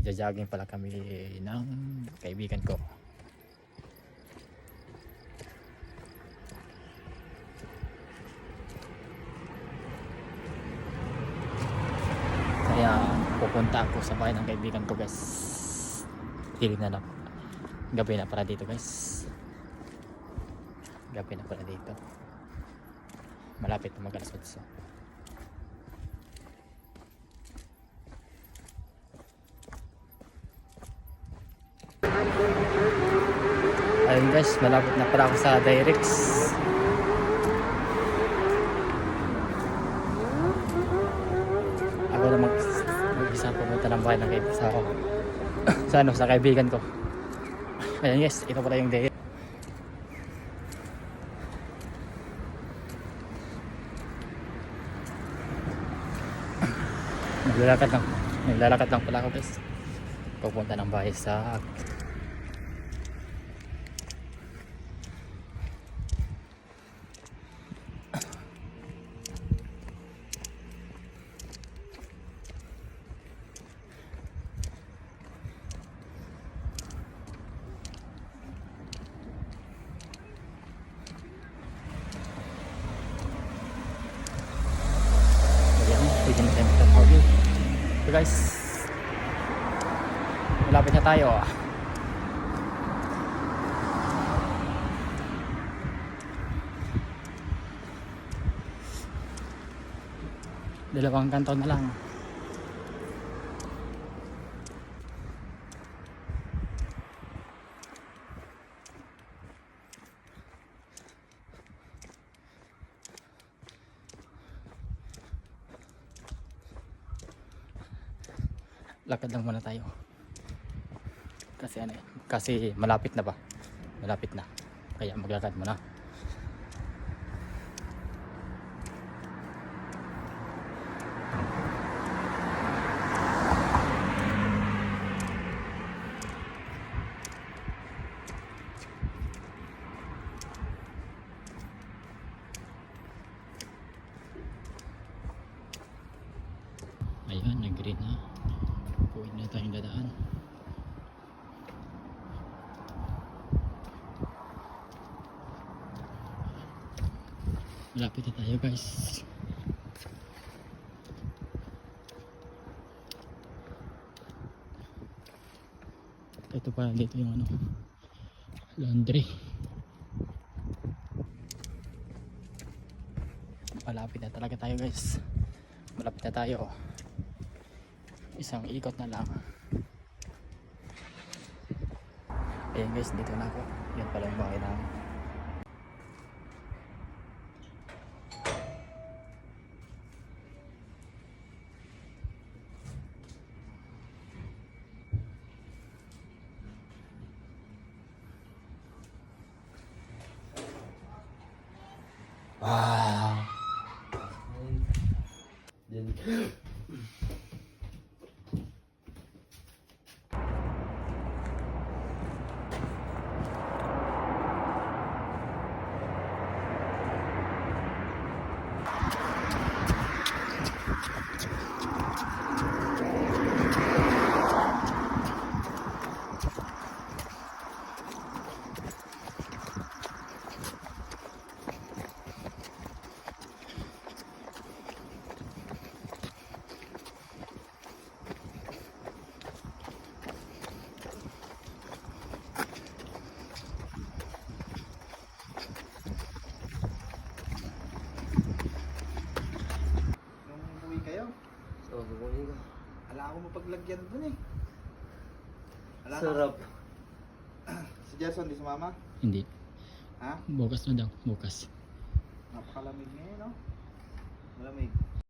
magja-jogging pala kami ng kaibigan ko. Kaya pupunta ako sa bahay ng kaibigan ko guys. Hilig na gabi na para dito guys. Gabi na pala dito. Malapit na mag-alas 8. Ayun guys, malapit na pala ako sa Direx. Ako na mag-isa pumunta ng bahay ng sa kaibigan ko. Ayun guys, ito pala yung Direx. Naglalakad lang pala ako guys. Pupunta ng bahay sa pwede na tayo magtatawag. So guys, malapit na tayo. Dalawang kanto na lang. Lakad lang muna tayo. Kasi malapit na ba? Malapit na. Kaya maglakad muna. Ayun, nag-green na. Puwid na tayong dadaan. Malapit na tayo guys. Ito pa dito yung laundry. Malapit na talaga tayo guys. Malapit na tayo. Isang ikot na lang. Ayan guys, dito na ako. Yan pala yung bahay namin. Wow. Wala akong mapaglagyan dun eh. Wala Sarap. Si Gerson di sumama? Hindi. Ha? Bukas na daw. Bukas. Napakalamig ngayon no? Malamig.